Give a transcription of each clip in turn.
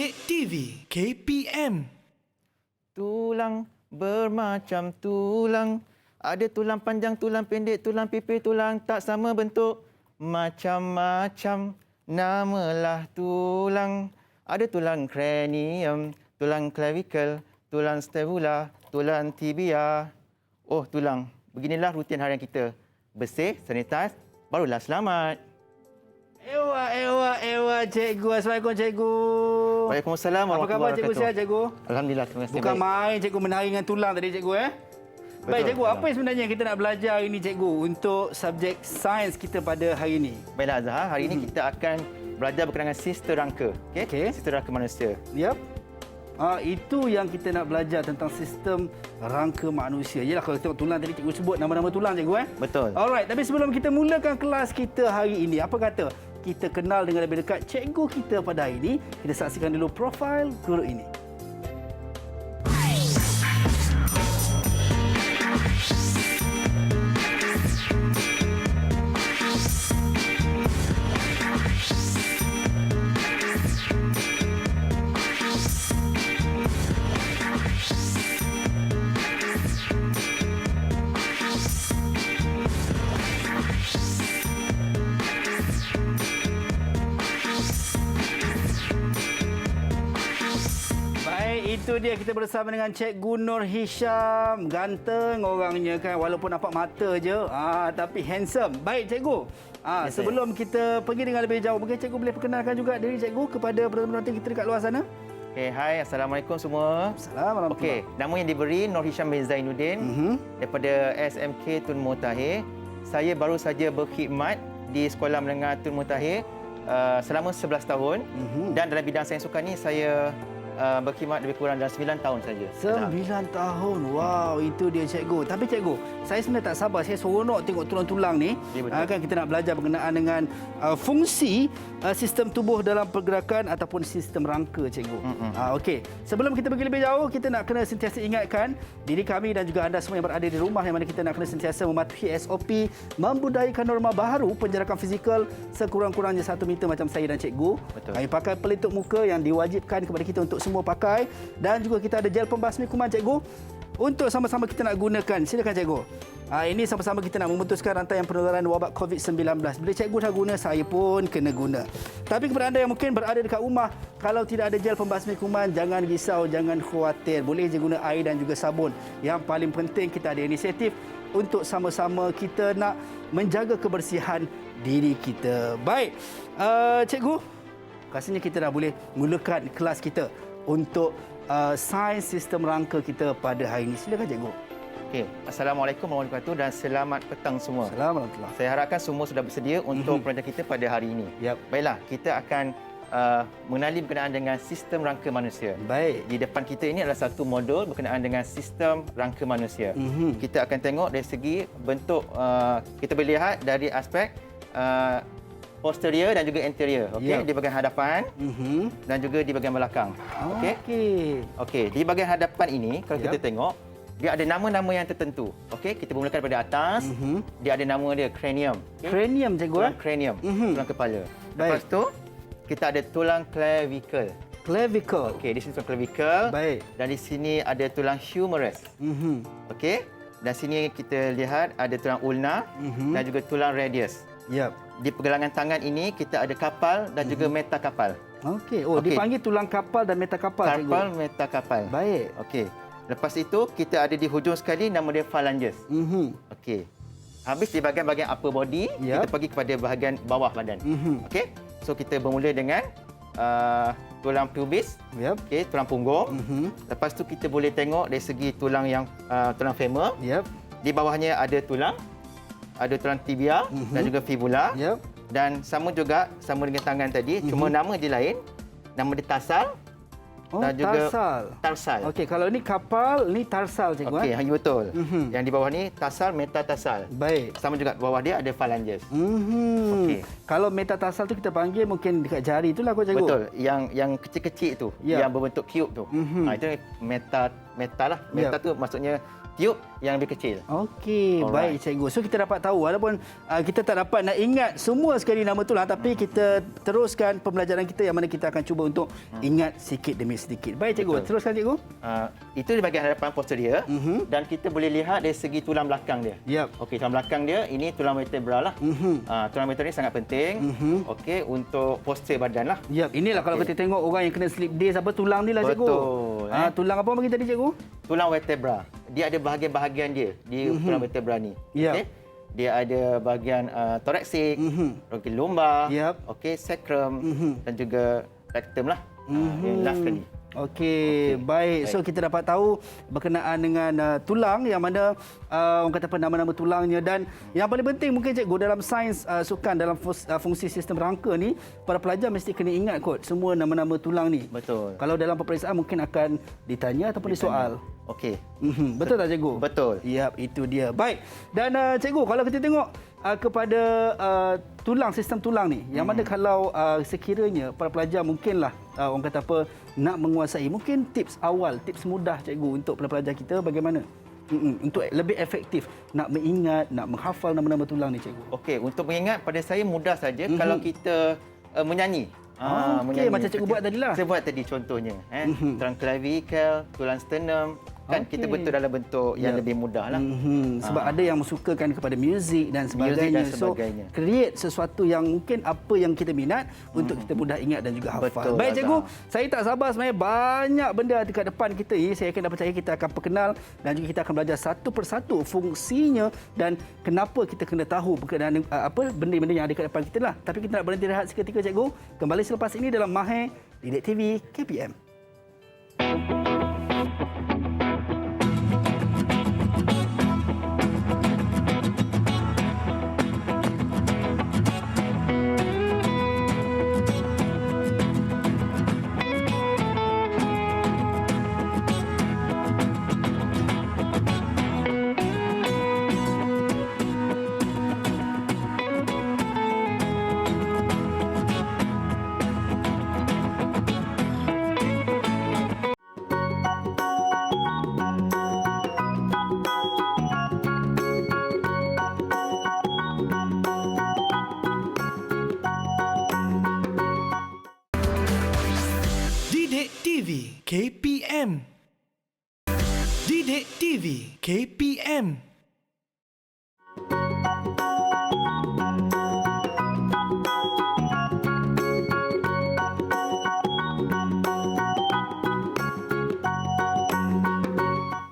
Pendek TV KPM. Tulang bermacam tulang. Ada tulang panjang, tulang pendek, tulang pipih, tulang tak sama bentuk. Macam-macam namalah tulang. Ada tulang cranium, tulang clavicle, tulang sternum, tulang tibia. Oh, tulang. Beginilah rutin harian kita. Bersih, sanitize, barulah selamat. Ewa, cikgu. Assalamualaikum, cikgu. Waalaikumsalam Apa warahmatullahi khabar, cikgu? wabarakatuh. Sihat, cikgu? Alhamdulillah, terima kasih. Bukan baik. main, cikgu menari dengan tulang tadi, cikgu, Baik, Betul, cikgu, betul. apa yang sebenarnya kita nak belajar hari ini, cikgu, untuk subjek sains kita pada hari ini? Baiklah Azhar, hari ini kita akan belajar berkenaan dengan sistem rangka. Okey. Sistem rangka manusia. Yap. Itu yang kita nak belajar tentang sistem rangka manusia. Yalah, kalau tengok tulang tadi, cikgu sebut nama-nama tulang, cikgu. Betul. Alright, tapi sebelum kita mulakan kelas kita hari ini, apa kata kita kenal dengan lebih dekat cikgu kita pada hari ini. Kita saksikan dulu profil guru ini. Itu dia, kita bersama dengan Cikgu Nur Hisham. Ganteng orangnya kan, walaupun nampak mata je, tapi handsome. Baik, cikgu. Sebelum kita pergi dengan lebih jauh, mungkin cikgu boleh perkenalkan juga diri cikgu kepada penonton kita dekat luar sana. Okey, hai, assalamualaikum semua. Assalamualaikum. Okey, nama yang diberi Nur Hisham bin Zainuddin daripada SMK Tun Mutahir. Saya baru saja berkhidmat di Sekolah Menengah Tun Mutahir selama 11 tahun dan dalam bidang sains sukan ni saya berkhidmat lebih kurang dalam 9 tahun saja. 9 tahun. Wow, itu dia cikgu. Tapi cikgu, saya sebenarnya tak sabar. Saya seronok tengok tulang-tulang ni. Ya, betul. Kan kita nak belajar berkenaan dengan fungsi sistem tubuh dalam pergerakan ataupun sistem rangka, cikgu. Okey. Sebelum kita pergi lebih jauh, kita nak kena sentiasa ingatkan diri kami dan juga anda semua yang berada di rumah yang mana kita nak kena sentiasa mematuhi SOP, membudayakan norma baharu penjarakan fizikal sekurang-kurangnya 1 meter macam saya dan cikgu. Betul. Kami pakai pelitup muka yang diwajibkan kepada kita untuk semua pakai, dan juga kita ada gel pembasmi kuman, cikgu, untuk sama-sama kita nak gunakan. Silakan, cikgu. Ini sama-sama kita nak memutuskan rantaian penularan wabak COVID-19. Bila cikgu dah guna, saya pun kena guna. Tapi kepada anda yang mungkin berada dekat rumah, kalau tidak ada gel pembasmi kuman, jangan risau, jangan khawatir. Boleh je guna air dan juga sabun. Yang paling penting, kita ada inisiatif untuk sama-sama kita nak menjaga kebersihan diri kita. Baik, cikgu, rasanya kita dah boleh mulakan kelas kita untuk sains sistem rangka kita pada hari ini. Silakan, cikgu. Okey, assalamualaikum warahmatullahi wabarakatuh dan selamat petang semua. Assalamualaikum. Saya harapkan semua sudah bersedia untuk pelajaran kita pada hari ini. Yap. Baiklah, kita akan mengenali berkenaan dengan sistem rangka manusia. Baik. Di depan kita ini adalah satu modul berkenaan dengan sistem rangka manusia. Kita akan tengok dari segi bentuk, kita boleh lihat dari aspek posterior dan juga anterior. Okey, di bahagian hadapan dan juga di bahagian belakang. Okey. Okey, di bahagian hadapan ini kalau kita tengok, dia ada nama-nama yang tertentu. Okey, kita bermulakan daripada atas. Dia ada nama dia cranium. Cranium, cikgu. Tulang cranium, tulang kepala. Lepas tu kita ada tulang clavicle. Clavicle. Okey, di sini tulang clavicle. Baik. Dan di sini ada tulang humerus. Okey. Dan sini kita lihat ada tulang ulna dan juga tulang radius. Yap. Di pergelangan tangan ini kita ada kapal dan juga metakapal. Okey. Okey. Dipanggil tulang kapal dan metakapal, cikgu. Kapal, metakapal. Baik. Okey. Lepas itu kita ada di hujung sekali nama dia phalanges. Okey. Habis di bahagian-bahagian upper body, kita pergi kepada bahagian bawah badan. Okey. So kita bermula dengan tulang pubis. Yap. Okey, tulang punggung. Lepas tu kita boleh tengok dari segi tulang yang tulang femur. Yap. Di bawahnya ada tulang tibia dan juga fibula. Yap. Dan sama dengan tangan tadi, cuma nama je lain. Nama dia tarsal. Dan juga tarsal. Okey, kalau ni kapal, ni tarsal, cikgu. Okey, hanya betul. Yang di bawah ni tarsal, metatarsal. Baik. Sama juga di bawah dia ada phalanges. Okey. Kalau metatarsal tu kita panggil mungkin dekat jari itulah, cikgu. Betul. Yang kecil-kecil tu, yang berbentuk cube tu. Itu meta lah. Meta tu maksudnya tube yang lebih kecil. Okey, Alright. baik cikgu. So kita dapat tahu walaupun kita tak dapat nak ingat semua sekali nama tulang tapi kita teruskan pembelajaran kita yang mana kita akan cuba untuk ingat sikit demi sedikit. Baik cikgu, Betul. teruskan cikgu. Itu di bahagian hadapan posterior dan kita boleh lihat dari segi tulang belakang dia. Yap. Okey, tulang belakang dia ini tulang vertebra lah. Tulang vertebra ni sangat penting. Okey, untuk postur badan lah. Yap, inilah kalau kita tengok orang yang kena slip disc apa tulang ni lah cikgu. Betul, Tulang apa bagi tadi cikgu? Tulang vertebra. Dia ada bahagian-bahagian dia di tulang vertebra ni. Ya. Okey. Dia ada bahagian thoracic, okey, lumbar, Yap. okey, sacrum dan juga rectum lah. Yang last kali. Okey, baik. So kita dapat tahu berkenaan dengan tulang yang mana orang kata apa nama-nama tulangnya dan yang paling penting mungkin cikgu dalam sains sukan dalam fungsi sistem rangka ni para pelajar mesti kena ingat kot semua nama-nama tulang ni. Betul. Kalau dalam peperiksaan mungkin akan ditanya ataupun disoal. Okey. Betul tak cikgu? Betul. Yap, itu dia. Baik. Dan cikgu kalau kita tengok kepada tulang, sistem tulang ni yang mana kalau sekiranya para pelajar mungkinlah orang kata apa nak menguasai, mungkin tips awal, tips mudah cikgu untuk pelajar kita bagaimana untuk lebih efektif nak mengingat, nak menghafal nama-nama tulang ni cikgu. Okey, untuk mengingat pada saya mudah saja kalau kita menyanyi. Okey, macam cikgu buat tadi lah. Saya buat tadi contohnya, tulang clavicle, tulang sternum, kan kita bentuk dalam bentuk yang lebih mudah lah. Sebab ada yang sukakan kepada muzik dan sebagainya. So, create sesuatu yang mungkin apa yang kita minat untuk kita mudah ingat dan juga hafal. Betul, Baik cikgu, Azhar. saya tak sabar sebenarnya banyak benda dekat depan kita ni. Saya akan percaya kita akan perkenal dan juga kita akan belajar satu persatu fungsinya dan kenapa kita kena tahu berkenaan apa benda-benda yang ada dekat depan kita lah. Tapi kita nak berhenti rehat seketika cikgu. Kembali selepas ini dalam Mahir Didik TV KPM. Didik TV KPM. Didik TV KPM.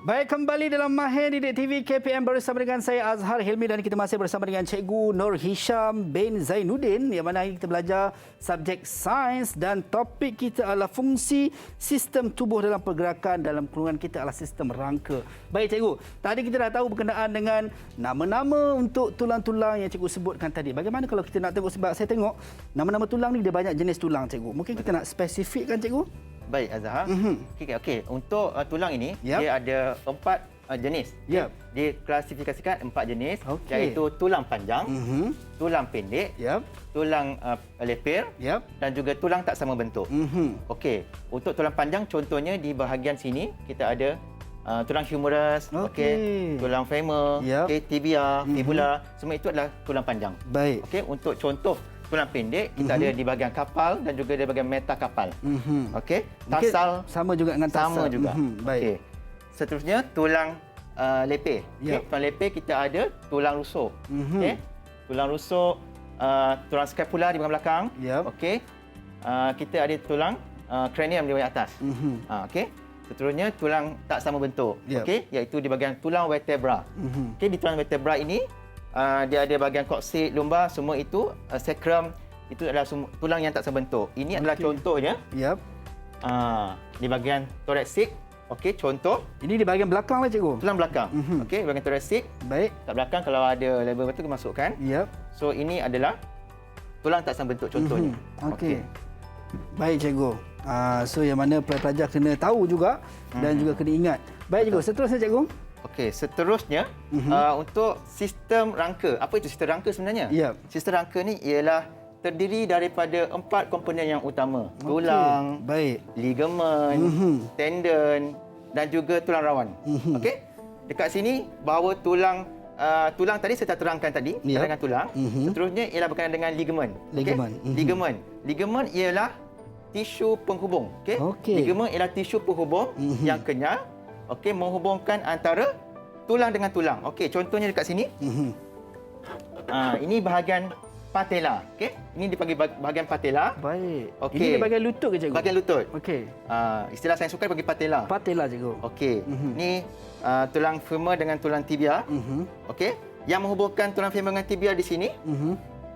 Baik, kembali dalam Mahir Didik TV KPM bersama dengan saya Azhar Hilmi dan kita masih bersama dengan Cikgu Nur Hisham bin Zainuddin yang mana kita belajar subjek sains dan topik kita adalah fungsi sistem tubuh dalam pergerakan dalam kurungan kita adalah sistem rangka. Baik Cikgu, tadi kita dah tahu berkenaan dengan nama-nama untuk tulang-tulang yang Cikgu sebutkan tadi. Bagaimana kalau kita nak tengok sebab saya tengok nama-nama tulang ni dia banyak jenis tulang Cikgu. Mungkin kita nak spesifikkan Cikgu? Baik Azhar. Okey. Untuk tulang ini Yap. dia ada 4 jenis. Yap. Dia klasifikasikan 4 jenis Okey. iaitu tulang panjang, tulang pendek, Yap. tulang lepir Yap. dan juga tulang tak sama bentuk. Okey. Untuk tulang panjang contohnya di bahagian sini kita ada tulang humerus, Okey. tulang femur, Yap. tibia, fibula, semua itu adalah tulang panjang. Baik. Okey, untuk contoh tulang pendek kita ada di bahagian kapal dan juga di bahagian metakapal. Okey, Mungkin tarsal sama juga dengan tarsal. sama juga. Baik. Okey. Seterusnya tulang lepir. Yap. Tulang lepir kita ada tulang rusuk. Okey. Tulang rusuk, tulang scapula di bahagian belakang. Yap. Okey. Kita ada tulang cranium di bahagian atas. Okey. Seterusnya tulang tak sama bentuk. Yap. Okey, iaitu di bahagian tulang vertebra. Okey, di tulang vertebra ini dia ada bahagian koksid, lumbar, semua itu sacrum, itu adalah tulang yang tak sama bentuk. Ini adalah contohnya Yap. di bahagian thoracic. Okey, contoh Ini di bahagian belakang lah cikgu. tulang belakang. Okey, bahagian thoracic. Baik. Kat belakang kalau ada label betul masukkan. Yap. So ini adalah tulang tak sama bentuk contohnya. Okey. Baik cikgu. So yang mana pelajar kena tahu juga dan juga kena ingat. Baik cikgu, seterusnya cikgu. Okey, seterusnya untuk sistem rangka. Apa itu sistem rangka sebenarnya? Yap. Sistem rangka ni ialah terdiri daripada 4 komponen yang utama. Okey, Tulang, baik. ligamen, tendon dan juga tulang rawan. Okey? dekat sini bahawa tulang tadi saya dah terangkan tadi, Ya. dengan tulang. Seterusnya ialah berkenaan dengan ligamen. Ligamen. Ligamen ialah tisu penghubung. Okey. Ligamen ialah tisu penghubung yang kenyal, menghubungkan antara tulang dengan tulang. Okey, contohnya dekat sini. Ini bahagian patella. Ini dipanggil bahagian patella. Baik. Okey. Ini di bahagian lutut ke cikgu? Bahagian lutut. Okey. Istilah sains sukan bagi patella. Patella cikgu. Okey. Ni tulang femur dengan tulang tibia. Okey. Yang menghubungkan tulang femur dengan tibia di sini.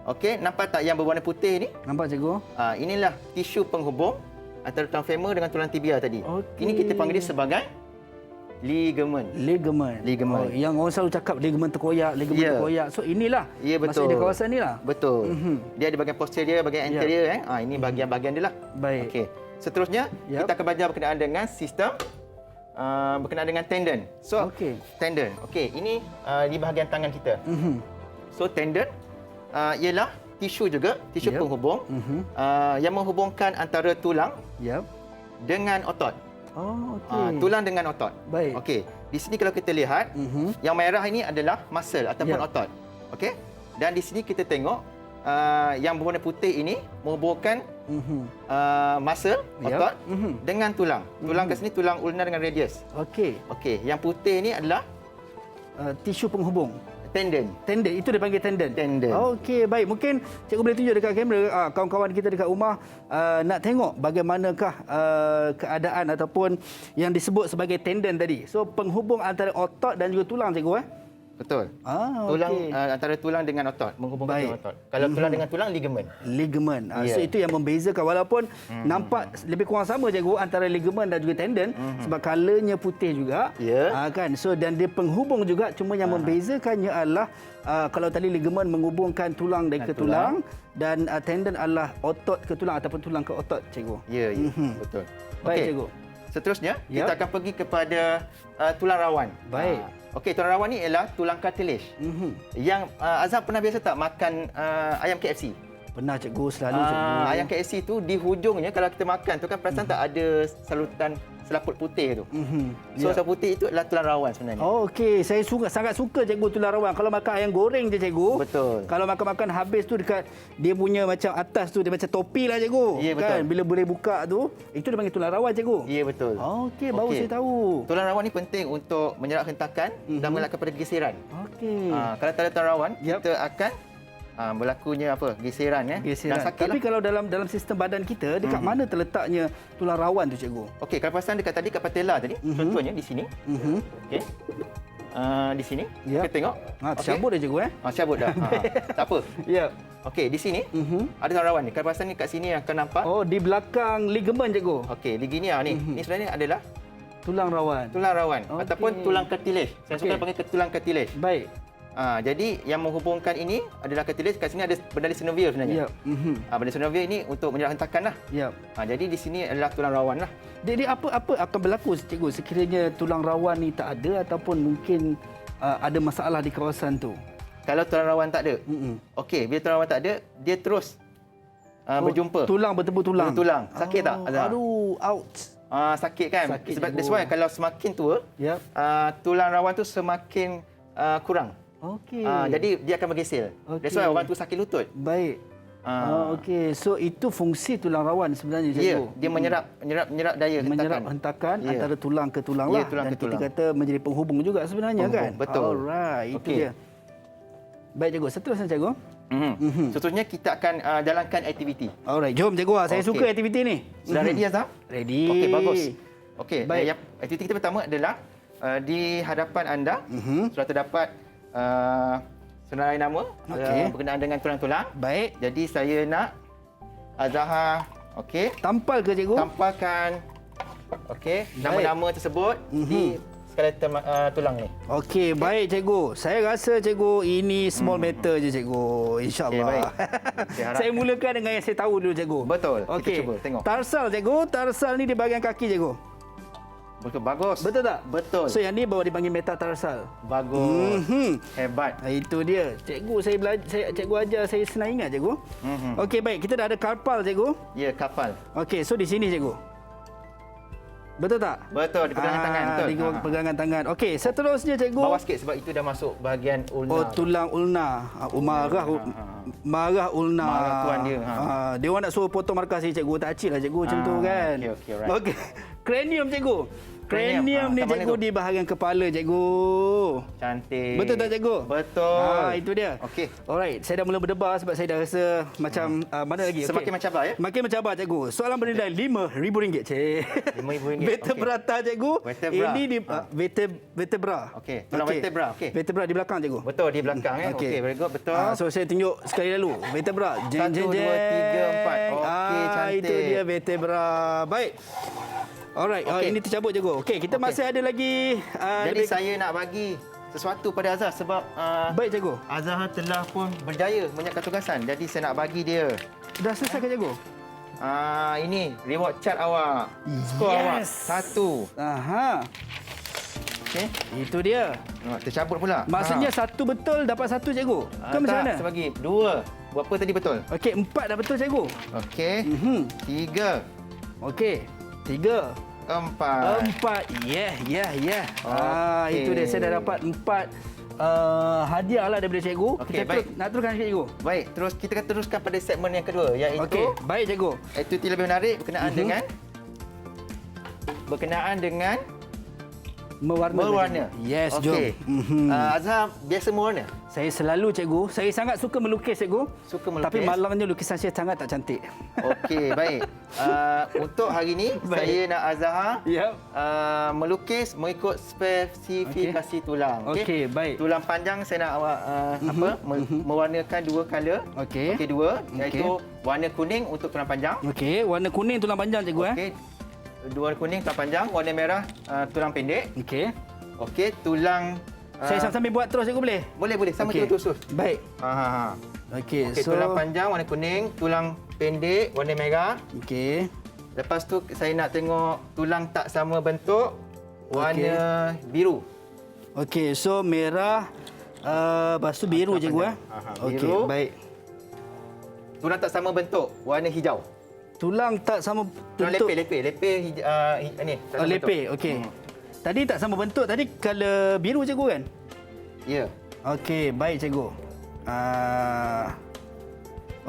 Okey, nampak tak yang berwarna putih ni? Nampak cikgu? Inilah tisu penghubung antara tulang femur dengan tulang tibia tadi. Okey. Ini kita panggil dia sebagai ligamen. Ligamen. Oh, yang orang selalu cakap ligamen terkoyak, ligamen Ya. terkoyak. So inilah. Ya, betul. Maksud di kawasan ni lah. Betul. Dia ada bahagian posterior, bahagian anterior. Ini bahagian-bahagian dia lah. Baik. Okey. Seterusnya, Yap. kita akan belajar berkenaan dengan sistem berkenaan dengan tendon. So, Okey. tendon. Okey, ini di bahagian tangan kita. So, tendon ialah tisu juga, tisu Yap. penghubung yang menghubungkan antara tulang Yap. dengan otot. Oh, okey. Tulang dengan otot. Baik. Okey. Di sini kalau kita lihat, yang merah ini adalah muscle ataupun Yap. otot. Okey. Dan di sini kita tengok yang berwarna putih ini menghubungkan muscle Yap. otot dengan tulang. Tulang kat sini tulang ulnar dengan radius. Okey. Okey, yang putih ini adalah Tisu penghubung. tendon. Tendon, itu dipanggil tendon. Tendon. Okey, baik. Mungkin cikgu boleh tunjuk dekat kamera kawan-kawan kita dekat rumah nak tengok bagaimanakah keadaan ataupun yang disebut sebagai tendon tadi. So penghubung antara otot dan juga tulang cikgu Betul. okey. Tulang antara tulang dengan otot, menghubungkan Baik. dengan otot. Kalau tulang dengan tulang ligamen. Ligamen. Ya. So itu yang membezakan walaupun nampak lebih kurang sama cikgu antara ligamen dan juga tendon sebab colornya putih juga. Ya. Kan. So dan dia penghubung juga cuma yang membezakannya adalah kalau tadi ligamen menghubungkan tulang dengan ke tulang dan tendon adalah otot ke tulang ataupun tulang ke otot cikgu. Ya, betul. Baik Okey. cikgu. Seterusnya, Yap. kita akan pergi kepada tulang rawan. Baik. Okey, tulang rawan ni ialah tulang kartilage. Yang Azhar pernah biasa tak makan ayam KFC? Pernah cikgu, selalu cikgu. Ayam KFC tu di hujungnya kalau kita makan tu kan perasan tak ada salutan selaput putih tu. So Ya. selaput putih itu adalah tulang rawan sebenarnya. Oh, okey. Saya sangat suka cikgu tulang rawan. Kalau makan ayam goreng je cikgu. Betul. Kalau makan-makan habis tu dekat dia punya macam atas tu dia macam topi lah cikgu. Ya, betul. Kan bila boleh buka tu, itu dia panggil tulang rawan cikgu. Ya, betul. Okey, baru Okey. saya tahu. Tulang rawan ni penting untuk menyerap hentakan dan mengelakkan pada geseran. Okey. Kalau tak ada tulang rawan, Yap. kita akan berlakunya apa? Geseran dan Geseran. sakit Tapi lah. kalau dalam sistem badan kita, dekat mana terletaknya tulang rawan tu cikgu? Okey, kalau perasan dekat tadi kat patella tadi, contohnya di sini. Okey. Di sini. Yap. Kita tengok. Tercabut dah cikgu Cabut dah. Tak apa. Ya. Okey, di sini ada tulang rawan ni. Kalau perasan ni kat sini akan nampak. Oh, di belakang ligamen cikgu. Okey, di gini ni. Ni sebenarnya adalah Tulang rawan. tulang rawan Okey. ataupun tulang kartilage. Saya suka Okey. panggil tulang kartilage. Baik. Jadi yang menghubungkan ini adalah kartilage. Kat sini ada benda synovial sebenarnya. Ya. Benda synovial ini untuk menyerap hentakan lah. Ya. Jadi di sini adalah tulang rawan lah. Jadi apa akan berlaku cikgu sekiranya tulang rawan ni tak ada ataupun mungkin ada masalah di kawasan tu? Kalau tulang rawan tak ada, okey, bila tulang rawan tak ada, dia terus berjumpa. Tulang bertemu tulang. Tulang. Sakit tak, Azhar? Aduh, ouch. Sakit kan? Sakit, Sebab cikgu. that's why kalau semakin tua, Ya. tulang rawan tu semakin kurang. Okey. Jadi dia akan bergesil. That's why Okey. orang tu sakit lutut. Baik. Okey. So itu fungsi tulang rawan sebenarnya Ya, cikgu. dia menyerap daya hentakan. Menyerap hentakan Ya. antara tulang ke tulang Ya, lah. tulang Dan ke tulang. kita kata menjadi penghubung juga sebenarnya Penghubung, kan? betul. Alright, itu Okey. dia. Baik cikgu, seterusnya cikgu. Seterusnya kita akan jalankan aktiviti. Alright, jom cikgu. Saya Okey. suka aktiviti ni. Sudah ready, Azhar? Ready. Okey, bagus. Okey, Baik. yang aktiviti kita pertama adalah di hadapan anda sudah terdapat senarai nama Okey. berkenaan dengan tulang-tulang. Baik. Jadi saya nak Azhar Tampal ke cikgu? tampalkan nama-nama tersebut di skeleton tulang ni. Okey, baik cikgu. Saya rasa cikgu ini small matter je cikgu. InsyaAllah. Okey, baik. Saya harap- Saya mulakan dengan yang saya tahu dulu cikgu. Betul. Kita Okey. cuba tengok. Tarsal cikgu. Tarsal ni di bahagian kaki cikgu. Betul, bagus. Betul tak? Betul. So yang ni baru dipanggil metatarsal. Bagus. Hebat. Itu dia. Cikgu saya belajar, cikgu ajar saya senang ingat cikgu. Okey, baik. Kita dah ada karpal cikgu. Ya, kapal. Okey, so di sini cikgu. Betul tak? Betul, di pegangan tangan. Betul. Di pegangan tangan. Okey, seterusnya cikgu. Bawah sikit sebab itu dah masuk bahagian ulna. Oh, tulang ulna. Marah ulna. Marah tuan dia. Dia orang nak suruh potong markah saya cikgu. Tak acil lah cikgu macam tu kan. Okey, right. Okey. Cranium cikgu. Cranium ni kat mana cikgu tu? di bahagian kepala cikgu. Cantik. Betul tak cikgu? Betul. Itu dia. Okey. Alright, saya dah mula berdebar sebab saya dah rasa macam mana lagi? Semakin mencabar ya? Makin mencabar cikgu. Soalan bernilai RM5,000 cik. RM5,000. Vertebrata cikgu. Vertebra. Ini di vertebra. Okey, tulang vertebra. Okey. Vertebra di belakang cikgu. Betul di belakang ya. Okey, very good. Betul. So saya tunjuk sekali lalu. Vertebra. 1, 2, 3, 4. Okey, cantik. Itu dia vertebra. Baik. Alright, Okey. ini tercabut cikgu. Okey, kita masih ada lagi Jadi saya nak bagi sesuatu pada Azhar sebab baik cikgu. Azhar telah pun berjaya menyiapkan tugasan. Jadi saya nak bagi dia Dah selesai ke cikgu? ini reward card awak. Skor awak 1. Aha. Okey. Itu dia. Tercabut pula. Maksudnya satu betul dapat satu cikgu. Ke macam mana? Saya bagi 2. Berapa tadi betul? Okey, 4 dah betul cikgu. Okey. 3. Okey. 3. 4. 4. Yeah. Okey. Itu dia. Saya dah dapat 4 hadiah lah daripada cikgu. Okey, Kita baik. nak teruskan sikit cikgu. Baik, terus kita akan teruskan pada segmen yang kedua iaitu Okey, baik cikgu. aktiviti lebih menarik berkenaan dengan mewarna. Yes, Okey. jom. Azhar biasa mewarna? Saya selalu cikgu, saya sangat suka melukis cikgu. Suka melukis. Tapi malangnya lukisan saya sangat tak cantik. Okey, baik. Untuk hari ini Baik. saya nak Azhar Ya. melukis mengikut spesifikasi tulang. Okey, baik. Tulang panjang saya nak awak mewarnakan 2 color. Okey. Okey, 2 iaitu warna kuning untuk tulang panjang. Okey, warna kuning tulang panjang cikgu Okey. Warna kuning tulang panjang, warna merah tulang pendek. Okey. Okey, tulang Saya sambil buat terus cikgu boleh? boleh sama Okey. terus. Baik. Okey, Okey, so tulang panjang warna kuning, tulang pendek warna merah. okey. Lepas tu saya nak tengok tulang tak sama bentuk warna biru. Okey, so merah lepas tu biru cikgu Okey, biru. baik. Tulang tak sama bentuk warna hijau. Tulang tak sama Tulang bentuk. lepeh ni. tak sama Lepeh, bentuk. okey. Tadi tak sama bentuk, tadi color biru cikgu kan? Ya. Okey, baik cikgu.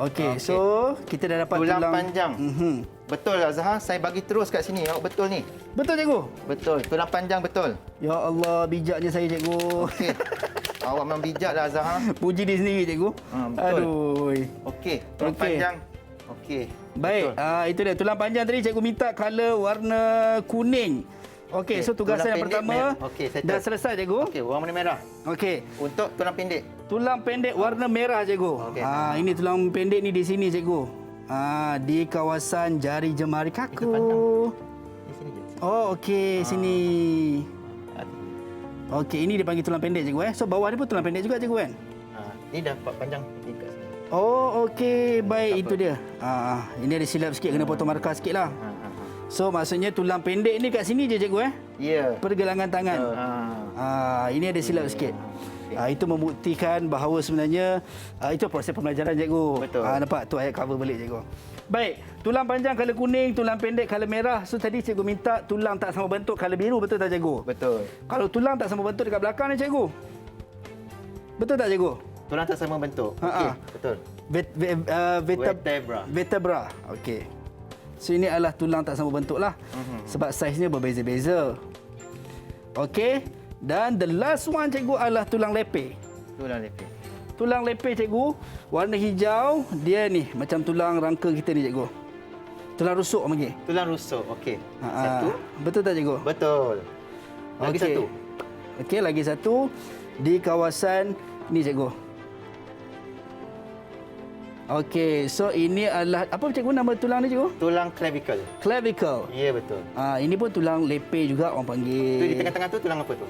Okey, Okey. so kita dah dapat Tulang panjang. Mhm. Betul Azhar, saya bagi terus kat sini. Awak betul ni. Betul cikgu? Betul, tulang panjang betul. Ya Allah, bijaknya saya cikgu. Okey. Awak memang bijak lah Azhar. Puji diri sendiri cikgu. Betul. Aduh. Okey, tulang Okey. panjang. Okey. Baik, betul. itu dia. Tulang panjang tadi cikgu minta color warna kuning. Okey, so tugasan tulang yang pendek, pertama okey, settle. dah selesai cikgu. Okey, warna merah. Okey. Untuk tulang pendek. Tulang pendek warna merah cikgu. Okey. Ini tulang pendek ni di sini cikgu. Di kawasan jari jemari Kita kaku. pandang. Di sini je. Oh, okey, sini. Okey, ini dipanggil tulang pendek cikgu So bawah ni pun tulang pendek juga cikgu kan? Ini dah panjang tingkat sini. Oh, okey, baik Tak itu dia. Ini ada silap sikit kena potong markah sikitlah. So maksudnya tulang pendek ni kat sini je cikgu Ya. Pergelangan tangan. Ini ada silap sikit. Itu membuktikan bahawa sebenarnya itu proses pembelajaran cikgu. Betul. Nampak tu ayat cover balik cikgu. Baik, tulang panjang color kuning, tulang pendek color merah. So tadi cikgu minta tulang tak sama bentuk color biru, betul tak cikgu? Betul. Kalau tulang tak sama bentuk dekat belakang ni cikgu. Betul tak cikgu? Tulang tak sama bentuk. Okey, betul. Vertebra. Vertebra. Okey. So ini adalah tulang tak sama bentuk lah. Sebab saiznya berbeza-beza. Okey. Dan the last one cikgu adalah tulang lepeh. Tulang lepeh. Tulang lepeh cikgu, warna hijau, dia ni macam tulang rangka kita ni cikgu. Tulang rusuk panggil. Tulang rusuk. Okey. Satu. Betul tak cikgu? Betul. Lagi Okey. satu. Okey, lagi satu di kawasan ni cikgu. Okey, so ini adalah apa cikgu nama tulang ni cikgu? Tulang clavicle. Clavicle. Ya, betul. Ini pun tulang lepeh juga orang panggil. Tu di tengah-tengah tu tulang apa tu?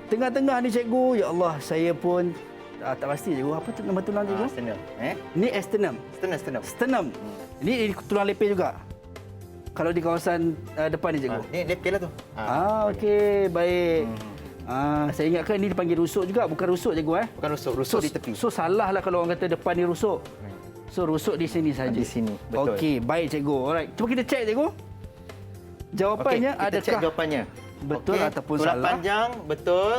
Tengah-tengah ni cikgu, ya Allah, saya pun tak pasti cikgu. Apa tu nama tulang cikgu? Sternum. Ni sternum. Sternum. Sternum. Ini tulang lepeh juga. Kalau di kawasan depan ni cikgu. Ni lepeh lah tu. Okey, baik. Saya ingatkan ini dipanggil rusuk juga, bukan rusuk cikgu Bukan rusuk, rusuk di tepi. So salah lah kalau orang kata depan ni rusuk. So rusuk di sini saja. Di sini, betul. Okey, baik cikgu. Alright, cuba kita cek cikgu. Jawapannya Okey, kita adakah cek jawapannya. betul ataupun tulang salah? panjang betul.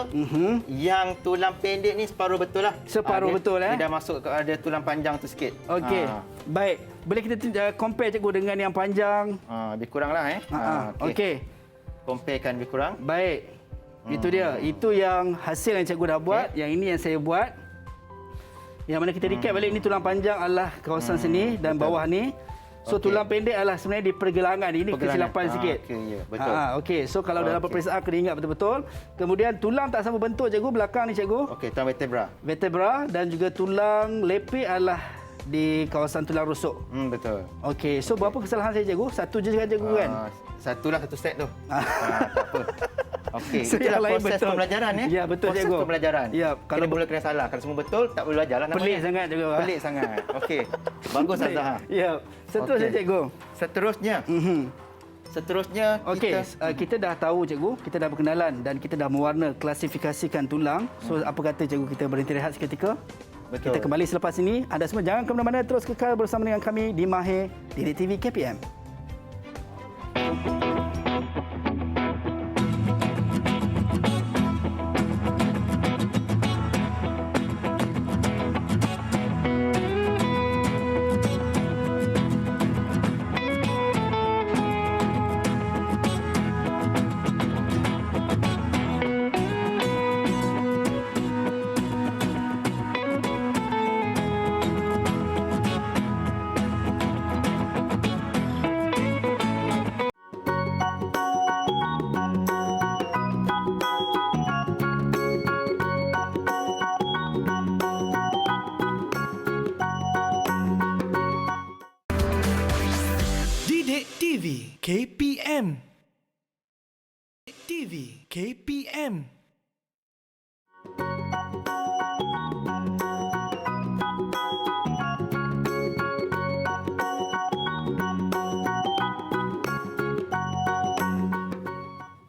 Yang tulang pendek ni separuh betul lah. Separuh betul, Dia dah masuk ke ada tulang panjang tu sikit. Okey. Baik. Boleh kita compare cikgu dengan yang panjang? Lebih kurang lah Okey. Comparekan lebih kurang. Baik. Itu dia. Itu yang hasil yang cikgu dah buat. Yang ini yang saya buat. Yang mana kita recap balik, ni tulang panjang adalah kawasan sini dan bawah ni. So tulang pendek adalah sebenarnya di pergelangan. Ini kesilapan sikit. Okey, ya, betul. Okey. So kalau dalam peperiksaan kena ingat betul-betul. Kemudian tulang tak sama bentuk cikgu, belakang ni cikgu. Okey, tulang vertebra. Vertebra dan juga tulang lepit adalah di kawasan tulang rusuk. Betul. Okey. So berapa kesalahan saya cikgu? Satu je kan cikgu kan? Satulah satu set tu. Tak apa. Okey, So, itulah yang lain proses betul. pembelajaran ya. Ya, betul, proses cikgu. pembelajaran. Ya, Kalau boleh kena salah. Kalau semua betul, tak boleh belajar lah namanya. Pelik sangat cikgu. Pelik sangat. Okey. Bagus Azhar. Ya. Seterusnya Okey. cikgu. Seterusnya. Seterusnya Okey, kita dah tahu cikgu, kita dah berkenalan dan kita dah mewarna klasifikasikan tulang. So apa kata cikgu kita berhenti rehat seketika? Betul. Kita kembali selepas ini. Anda semua jangan ke mana-mana, terus kekal bersama dengan kami di Mahir Didik TV KPM. Didik TV KPM. TV KPM.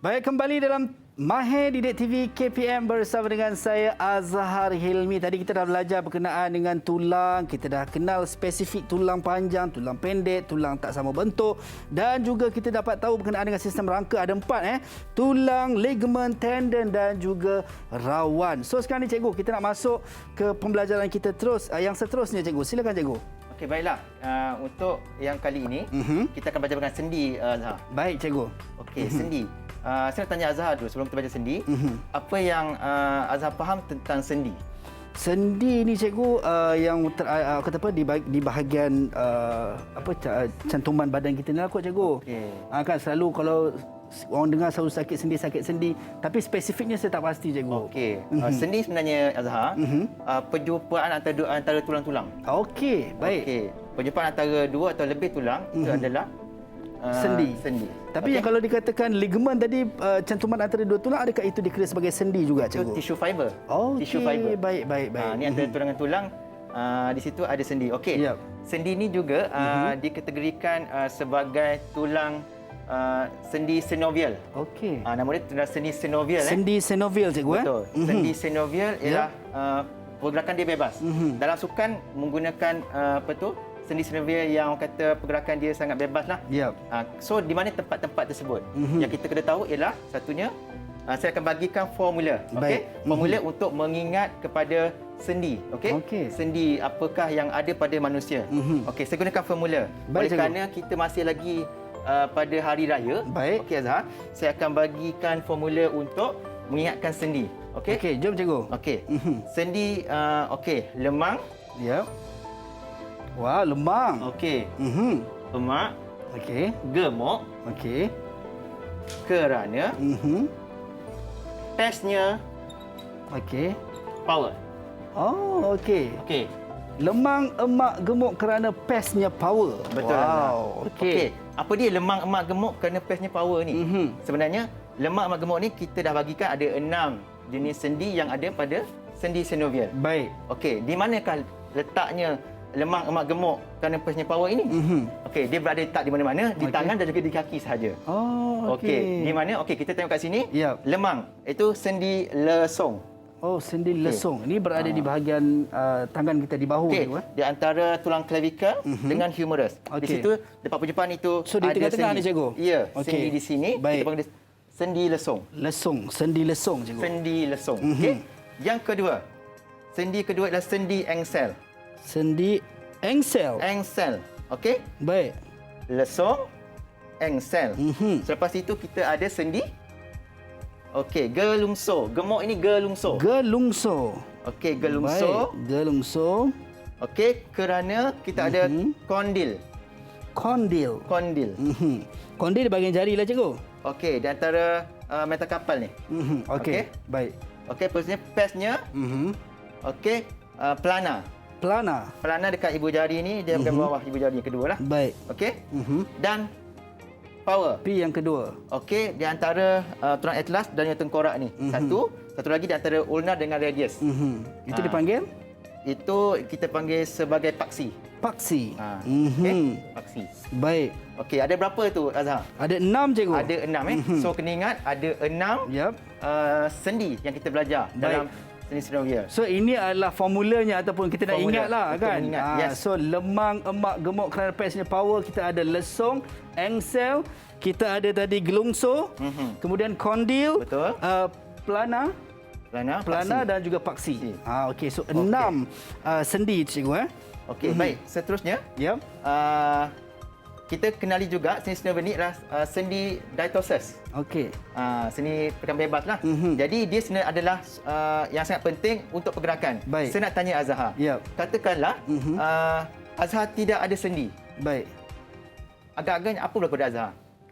Baik, kembali dalam Mahir Didik TV KPM bersama dengan saya Azhar Hilmi. Tadi kita dah belajar berkenaan dengan tulang, kita dah kenal spesifik tulang panjang, tulang pendek, tulang tak sama bentuk dan juga kita dapat tahu berkenaan dengan sistem rangka ada 4 tulang, ligamen, tendon dan juga rawan. So sekarang ni cikgu, kita nak masuk ke pembelajaran kita terus yang seterusnya cikgu. Silakan cikgu. Okey, baiklah. Untuk yang kali ini, kita akan belajar dengan sendi, Azhar. Baik cikgu. Okey, sendi. Saya nak tanya Azhar dulu sebelum kita belajar sendi. Apa yang Azhar faham tentang sendi? Sendi ni cikgu yang kata apa di bahagian cantuman badan kita ni lah kot cikgu. Okey. Kan selalu kalau orang dengar selalu sakit sendi, tapi spesifiknya saya tak pasti cikgu. Okey. Sendi sebenarnya Azhar, perjumpaan antara tulang-tulang. Okey, baik. Okey. Perjumpaan antara dua atau lebih tulang itu adalah Sendi. Tapi yang kalau dikatakan ligamen tadi cantuman antara dua tulang, adakah itu dikira sebagai sendi juga itu cikgu? tissue fiber. Okey, Tissue fiber. baik. Ni antara tulang-tulang di situ ada sendi. Okey. Yap. Sendi ni juga dikategorikan sebagai tulang sendi synovial. Okey. Nama dia tulang sendi synovial. Sendi synovial cikgu Betul. Sendi synovial ialah pergerakan dia bebas. Dalam sukan menggunakan sendi synovial yang orang kata pergerakan dia sangat bebas lah. Yap. So di mana tempat-tempat tersebut? Yang kita kena tahu ialah satunya saya akan bagikan formula. Okey. Formula untuk mengingat kepada sendi. Okey. Okey. Sendi apakah yang ada pada manusia. Okey, saya gunakan formula. Baik, Oleh cikgu. kerana kita masih lagi pada hari raya. Baik. Okey Azhar, saya akan bagikan formula untuk mengingatkan sendi. Okey. Okey, jom cikgu. Okey. Sendi okey, lemang. Yap. Wah, lemang. Okey. Lemak, Okey. gemuk Okey. kerana testnya Okey. power. Oh, okey. Okey. Lemang, emak, gemuk kerana pesnya power. Betul. Wow. Okey. Apa dia lemang, emak, gemuk kerana pestnya power ni? Sebenarnya lemak, emak, gemuk ni kita dah bagikan ada 6 jenis sendi yang ada pada sendi synovial. Baik. Okey, di manakah letaknya lemang, emak, gemuk kerana pestnya power ini? Okey, dia berada letak di mana-mana, di tangan dan juga di kaki sahaja. Oh, okey. Okey, di mana? Okey, kita tengok kat sini. Yap. Lemang itu sendi lesung. Oh, sendi lesung. Ini berada di bahagian tangan kita di bahu. Okey, cikgu, di antara tulang clavicle dengan humerus. Di Okey. situ dekat perjumpaan itu So, di ada tengah-tengah sendi. ni, cikgu? Ya, Okey. sendi di sini Baik. kita panggil sendi lesung. Lesung, sendi lesung, cikgu. Sendi lesung. Okey. Yang kedua, sendi kedua adalah sendi engsel. Sendi engsel. Engsel. Okey? Baik. Lesung, engsel. Selepas itu kita ada sendi okey, gelungso. Gemuk ini gelungso. Gelungso. Okey, gelungso. Baik. Gelungso. Okey, kerana kita ada kondil. Kondil. Kondil. Kondil di bahagian jari lah, cikgu. Okey, di antara metakarpal ni. Okey. Okey. Baik. Okey, persnya pesnya. Okey, pelana. Pelana. Pelana dekat ibu jari ni, dia bahagian bawah ibu jari yang kedua lah. Baik. Okey. Dan power. P yang kedua. Okey, di antara tulang atlas dan yang tengkorak ni. Satu lagi di antara ulnar dengan radius. Itu dipanggil Itu kita panggil sebagai paksi. paksi. Okey, paksi. Baik. Okey, ada berapa tu Azhar? Ada 6, cikgu. Ada 6 So kena ingat ada 6 Yap. sendi yang kita belajar dalam sendi synovial. So ini adalah formulanya ataupun kita nak Formula ingat lah untuk kan. mengingat, yes. So lemang, emak, gemuk kerana pesnya power, kita ada lesung, engsel, kita ada tadi gelungso, kemudian kondil, Betul. pelana, Pelana, pelana paksi. dan juga paksi. Paksi. Okey, so 6 sendi cikgu. Okey, baik. Seterusnya, Yap. kita kenali juga sendi synovial ni adalah sendi diatosis. Okey. Sendi pergerakan bebas lah. Jadi dia sebenarnya adalah yang sangat penting untuk pergerakan. Baik. Saya nak tanya Azhar. Yap. Katakanlah Azhar tidak ada sendi. Baik. Agak-agaknya apa berlaku pada Azhar?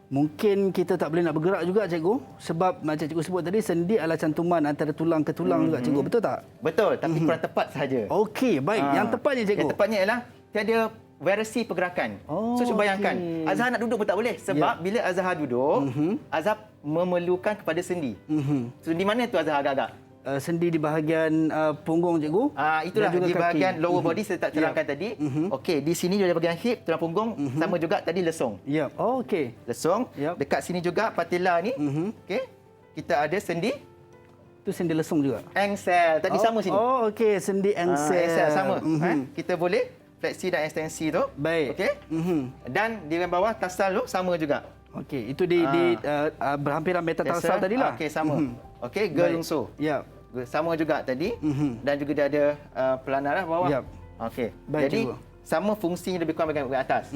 Mungkin kita tak boleh nak bergerak juga, cikgu. Sebab macam cikgu sebut tadi, sendi adalah cantuman antara tulang ke tulang juga, cikgu. Betul tak? Betul, tapi kurang tepat sahaja. Okey, baik. Yang tepatnya, cikgu. Yang tepatnya ialah tiada variasi pergerakan. Oh, So cuba bayangkan, okey. Azhar nak duduk pun tak boleh sebab bila Azhar duduk, Azhar memerlukan kepada sendi. So di mana tu Azhar agak-agak? Sendi di bahagian punggung, cikgu. Itulah Dan juga di kaki. bahagian lower body saya tak terangkan tadi. Okey, di sini juga bahagian hip, tulang punggung, sama juga tadi lesung. Yap. Oh, okey. Lesung. Yap. Dekat sini juga patella ni. Okey. Kita ada sendi Itu sendi lesung juga. engsel. Tadi sama sini. Oh, okey. Sendi engsel. Engsel sama. Kita boleh fleksi dan ekstensi tu. Baik. Okey. Dan di bawah tarsal tu sama juga. Okey. Itu di berhampiran metatarsal tadilah. Okey, sama. Okey, gelungso. Yap. Sama juga tadi. Dan juga dia ada pelana lah bawah. Yap. Okey. Baik, Jadi cikgu. sama fungsinya lebih kurang bahagian atas.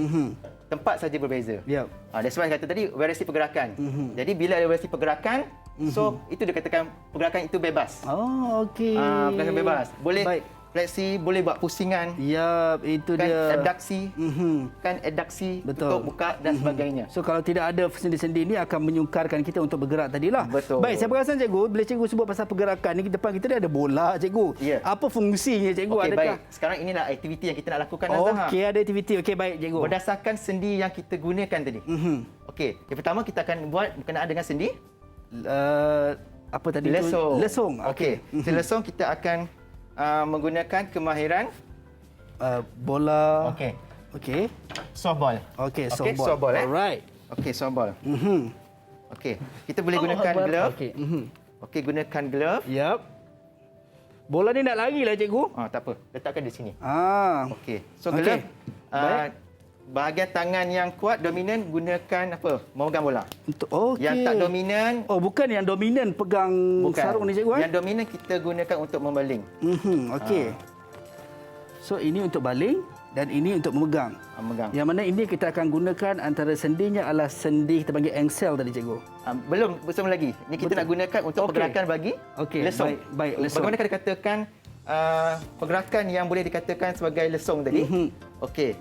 Tempat saja berbeza. Yap. That's why kata tadi variasi pergerakan. Jadi bila ada variasi pergerakan, so itu dikatakan pergerakan itu bebas. Oh, okey. Pergerakan bebas. Boleh Baik. fleksi, boleh buat pusingan, Yap, itu kan dia. abduksi, kan adduksi, Betul. tutup buka dan sebagainya. So kalau tidak ada sendi-sendi ini akan menyukarkan kita untuk bergerak tadilah. Betul. Baik, saya perasan cikgu, bila cikgu sebut pasal pergerakan ni depan kita ada bola, cikgu. Ya. Apa fungsinya, cikgu? Okey, Adakah? baik. Sekarang inilah aktiviti yang kita nak lakukan Azhar. Okey, ada aktiviti. Okey, baik, cikgu. Berdasarkan sendi yang kita gunakan tadi. Okey, yang pertama kita akan buat berkenaan dengan sendi Apa tadi tu? lesung. Lesung. Okey. Sendi lesung kita akan menggunakan kemahiran Bola. okey, Okey. softball. Okey, Okey, softball. softball, Alright. Okey, softball. Okey, kita boleh gunakan glove. Okey. Okey, gunakan glove. Yap. Bola ni nak lari lah, cikgu. Tak apa, letakkan di sini. Okey. So Okey. glove Baik. bahagian tangan yang kuat dominan gunakan apa? Memegang bola. Untuk okey. Yang tak dominan Oh, bukan yang dominan pegang sarung ni, cikgu. Yang dominan kita gunakan untuk membaling. Okey. So ini untuk baling dan ini untuk memegang. Memegang. Yang mana ini kita akan gunakan antara sendinya adalah sendi kita panggil engsel tadi, cikgu. Belum, bersama lagi. Ini kita Betul. nak gunakan untuk Okey. pergerakan bagi Okey, lesung. baik, lesung. Bagaimana kita katakan pergerakan yang boleh dikatakan sebagai lesung tadi? Okey.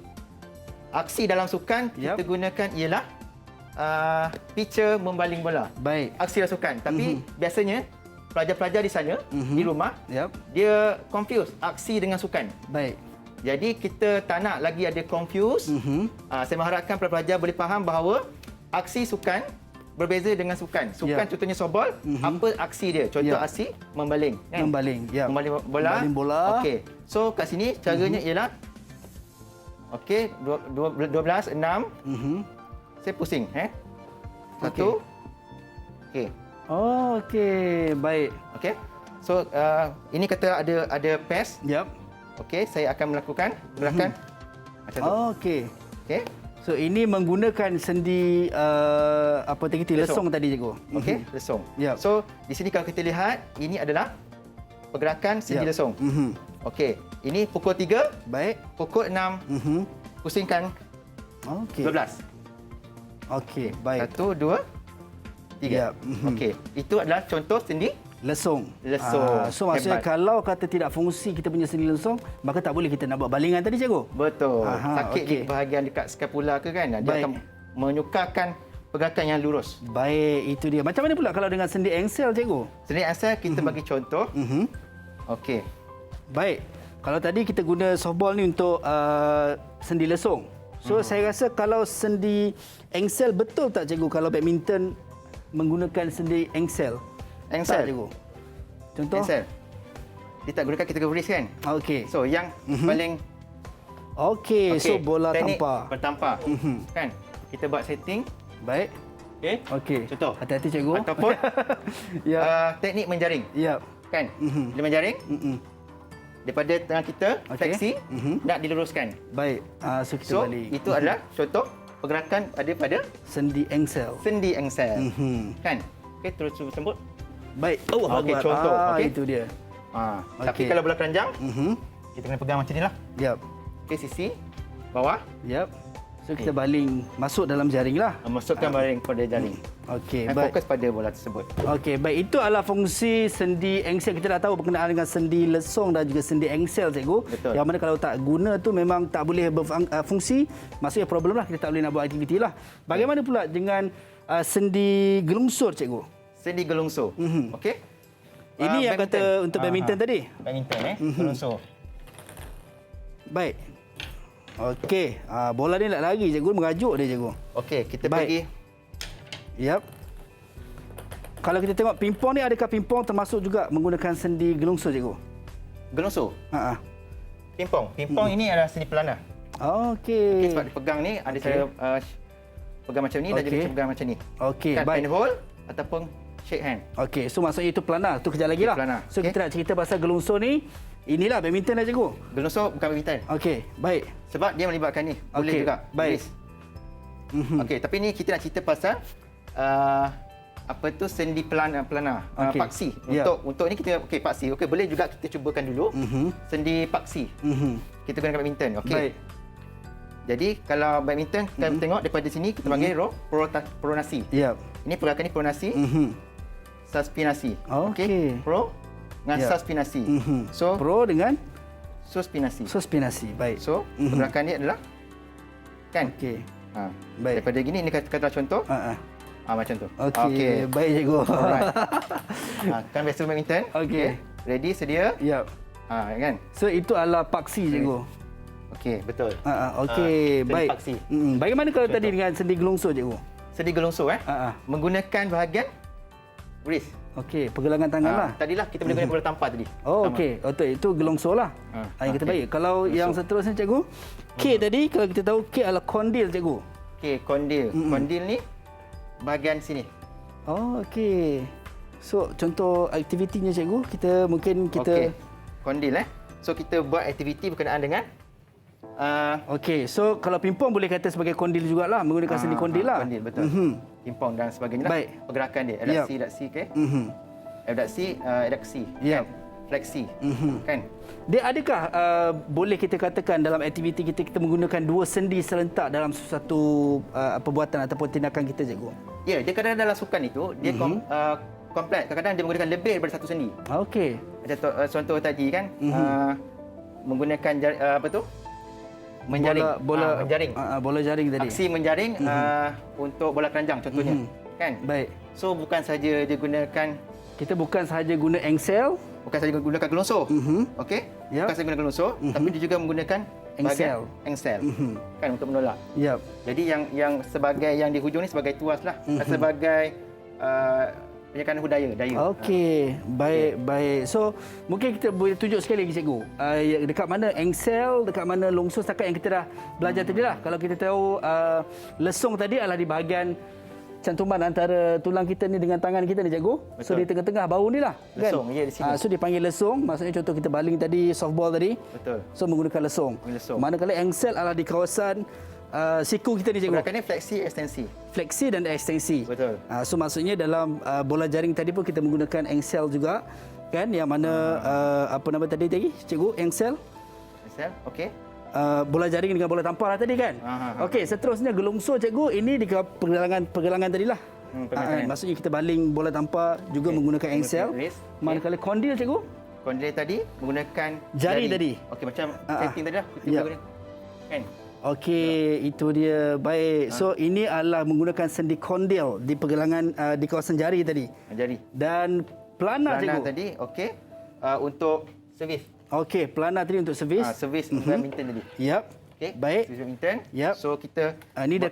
Aksi dalam sukan kita Yap. gunakan ialah pitcher membaling bola. Baik. Aksi dalam sukan. Tapi biasanya pelajar-pelajar di sana di rumah Yap. dia confuse aksi dengan sukan. Baik. Jadi kita tak nak lagi ada confuse. Saya mengharapkan pelajar boleh faham bahawa aksi sukan berbeza dengan sukan. Sukan Ya. contohnya softball, apa aksi dia? Contoh Ya. aksi membaling. Kan? Membaling. Ya. Membaling bola. Membaling bola. Okey. So kat sini caranya ialah okey 12 6. Saya pusing Satu. Okey. Oh, okey. Baik. Okey. So ini kata ada pes. Yap. Okey, saya akan melakukan gerakan macam tu. Okey. Okey. So ini menggunakan sendi apa tadi lesung tadi cikgu. Okey, lesung. Yap. So di sini kalau kita lihat ini adalah pergerakan sendi Yap. lesung. Okey, ini pukul 3, Baik. pukul 6 pusingkan Okey. 12. Okey, baik. 1 2 3. Yap. Okey, itu adalah contoh sendi Lesung. lesung. So maksudnya Hebat. kalau kata tidak fungsi kita punya sendi lesung, maka tak boleh kita nak buat balingan tadi cikgu. Betul. Aha, Sakit di okey. bahagian dekat scapula ke kan? Dia Baik. akan menyukarkan pergerakan yang lurus. Baik, itu dia. Macam mana pula kalau dengan sendi angsel cikgu? Sendi asal kita bagi contoh. Okey. Baik. Kalau tadi kita guna softball ni untuk sendi lesung. So saya rasa kalau sendi angsel betul tak cikgu kalau badminton menggunakan sendi angsel? Tak, Angsel. cikgu. Contoh? Angsel. Dia tak gunakan kita wrist kan? Okey. So yang paling Okey, so bola teknik tampar. bertampar. Kan? Kita buat setting. Baik. Okey. Okey. Contoh. Hati-hati cikgu. Ataupun Ya. teknik menjaring. Ya. Kan? Dia menjaring daripada tangan kita Okey. fleksi nak diluruskan. Baik. So kita So balik. itu adalah contoh pergerakan daripada sendi angsel. sendi angsel. Kan? Okey, terus sembut. Baik. Okey, contoh. Okey. Itu dia. Tapi Okey. kalau bola keranjang, kita kena pegang macam ni lah. Yap. Okey, sisi bawah, Yap. So kita baling masuk dalam jaring lah. masukkan baring pada jaring. Okey, Dan baik. fokus pada bola tersebut. Okey, baik. Itu adalah fungsi sendi angsel. Kita dah tahu berkenaan dengan sendi lesung dan juga sendi angsel, cikgu. Betul. Yang mana kalau tak guna tu memang tak boleh berfungsi. Maksudnya problem lah. Kita tak boleh nak buat aktiviti lah. Bagaimana pula dengan sendi gelungsur, cikgu? Sendi gelungsur. Okey. Ini yang Badminton. kata untuk badminton tadi? Badminton gelungsur. Baik. Okey. Bola ni nak lari, cikgu. Mengajuk dia, cikgu. Okey, kita Baik. bagi Yap. Kalau kita tengok pingpong ni, adakah pingpong termasuk juga menggunakan sendi gelungsur, cikgu? gelungsur. Ha. Pingpong. Pingpong ini adalah sendi pelana. Okey. Okey, sebab dia pegang ni ada cara pegang macam ni dan juga Okey. cara pegang macam ni. Okey, Kan baik. pen hold ataupun shake hand. Okey, so maksudnya itu pelana. Tu kejap lagi lah. Pelana. So Okey. kita nak cerita pasal gelungsur ni. Inilah badminton lah, cikgu. Gelungsur bukan badminton. Okey, baik. Sebab dia melibatkan ni. Boleh Okey, juga. baik. Wrist. Okey, tapi ni kita nak cerita pasal apa tu sendi pelana Okey. paksi. Ya. Untuk ni kita okey paksi. Okey, boleh juga kita cubakan dulu. Sendi paksi. Kita gunakan badminton. Okey. Baik. Jadi kalau badminton kita tengok daripada sini kita panggil pronasi. Yap. Ini pergerakan ni pronasi, suspinasi. Okey. Pro dengan Ya. suspinasi. So Pro dengan suspinasi. suspinasi. Baik. So pergerakan ni adalah kan? Okey. Baik. Daripada gini ini kata contoh. Ha. Macam tu. Okey, baik, cikgu. Alright. Kan biasa badminton. Okey. Ready, sedia. Yap. Kan? So itu adalah paksi, cikgu. Okey, betul. Okey, sendi baik. paksi. Bagaimana kalau tadi dengan sendi gelungsur, cikgu? Sendi gelungsur menggunakan bahagian wrist. Okey, pergelangan tangan lah. Tadilah kita boleh guna bola tampar tadi. Oh, Sama. okey. Betul. Itu gelungsur lah. Yang kita okey. baik. Kalau yang seterusnya, cikgu. K tadi, kalau kita tahu K adalah kondil, cikgu. Okey, kondil. Kondil ni bahagian sini. Oh, okey. So, contoh aktivitinya, cikgu. Kita Okey. Kondil So kita buat aktiviti berkenaan dengan Okey. So, kalau pingpong boleh kata sebagai kondil jugalah. Menggunakan sendi kondil lah. Kondil, betul. Pingpong dan sebagainya. Baik. Pergerakan dia. Yap. Adapsi, okey. Adapsi. Yap. Kan? Fleksi. Kan? Dia adakah boleh kita katakan dalam aktiviti kita menggunakan dua sendi serentak dalam satu perbuatan ataupun tindakan kita, cikgu? Ya, dia kadang-kadang dalam sukan itu dia kompleks. Kadang-kadang dia menggunakan lebih daripada satu sendi. Okey. Macam contoh tadi kan, menggunakan apa tu? Menjaring. Menjaring. Bola jaring tadi. Aksi menjaring untuk bola keranjang contohnya. Kan? Baik. So bukan saja dia gunakan, Kita bukan sahaja guna angsel, bukan saja gunakan gelungsur. Okey? Ya. Bukan saja guna gelungsur, tapi dia juga menggunakan Angsel. Angsel. Kan untuk menolak. yap. Jadi yang sebagai yang di hujung ni sebagai tuas lah. Sebagai penyekan daya. Okey, baik. So, mungkin kita boleh tunjuk sekali lagi, cikgu. Dekat mana angsel, dekat mana lungsur setakat yang kita dah belajar tadi lah. Kalau kita tahu lesung tadi adalah di bahagian cantuman antara tulang kita ni dengan tangan kita ni cikgu. Betul. So di tengah-tengah bahu ni lah. Lesung, ya, di sini. So dipanggil lesung. Maksudnya contoh kita baling tadi softball tadi. Betul. So menggunakan lesung. Lesung. Manakala angsel adalah di kawasan siku kita ni cikgu. Pergerakan ni fleksi ekstensi. Fleksi dan ekstensi. Betul. So maksudnya dalam bola jaring tadi pun kita menggunakan angsel juga kan, yang mana apa nama tadi cikgu, angsel. Angsel, okey. Bola jaring dengan bola tampar lah tadi kan. Okey, seterusnya gelungsur cikgu, ini di pergelangan tadilah. Pergelangan. Maksudnya kita baling bola tampar juga menggunakan angsel. Wrist. Manakala kondil cikgu, Kondil tadi menggunakan Jari tadi. Okey, macam setting tadi lah. Kita Ya. guna. Kan? okey, itu dia. Baik. So ini adalah menggunakan sendi kondil di pergelangan di kawasan jari tadi. Jari. Dan pelana cikgu. tadi, okey. Untuk servis. Okey, pelana tadi untuk servis. Servis badminton tadi. Yap. Okey. Baik. Servis badminton. Yap. So kita Ini di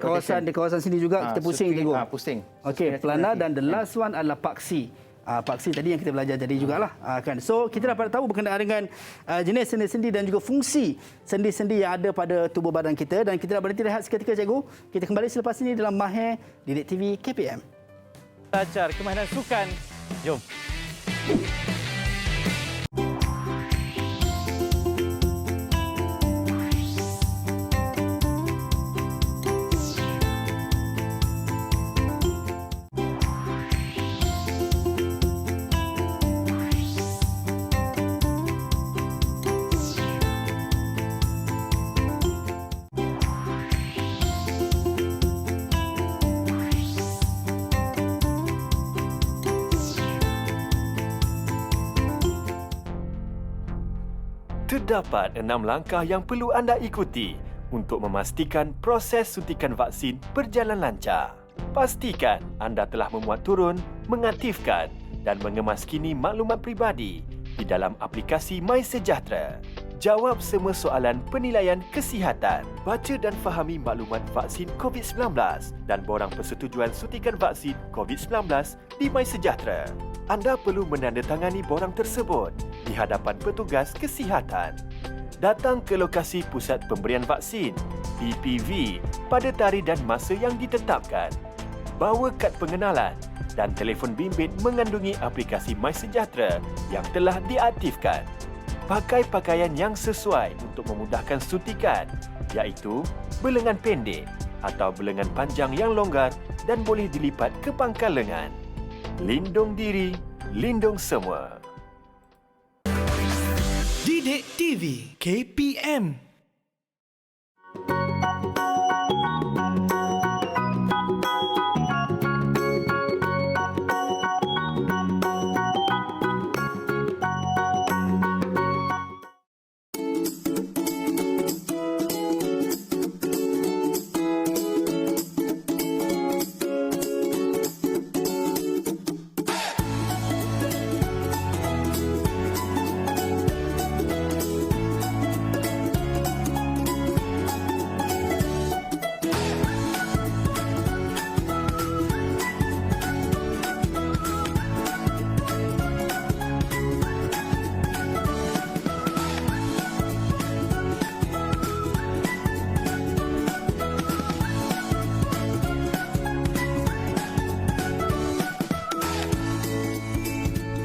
kawasan sini juga kita pusing cikgu. Pusing. Okey, pelana dan the last one adalah paksi. Paksi tadi yang kita belajar tadi jugalah. Kan. So kita dapat tahu berkenaan dengan jenis sendi-sendi dan juga fungsi sendi-sendi yang ada pada tubuh badan kita, dan kita nak berhenti rehat seketika cikgu. Kita kembali selepas ini dalam Mahir Didik TV KPM. Belajar kemahiran sukan. Jom. Terdapat 6 langkah yang perlu anda ikuti untuk memastikan proses suntikan vaksin berjalan lancar. Pastikan anda telah memuat turun, mengaktifkan dan mengemaskini maklumat peribadi di dalam aplikasi MySejahtera. Jawab semua soalan penilaian kesihatan. Baca dan fahami maklumat vaksin COVID-19 dan borang persetujuan suntikan vaksin COVID-19 di MySejahtera. Anda perlu menandatangani borang tersebut di hadapan petugas kesihatan. Datang ke lokasi pusat pemberian vaksin PPV pada tarikh dan masa yang ditetapkan. Bawa kad pengenalan dan telefon bimbit mengandungi aplikasi MySejahtera yang telah diaktifkan. Pakai pakaian yang sesuai untuk memudahkan suntikan, iaitu berlengan pendek atau berlengan panjang yang longgar dan boleh dilipat ke pangkal lengan. Lindung diri, lindung semua. Didik TV KPM.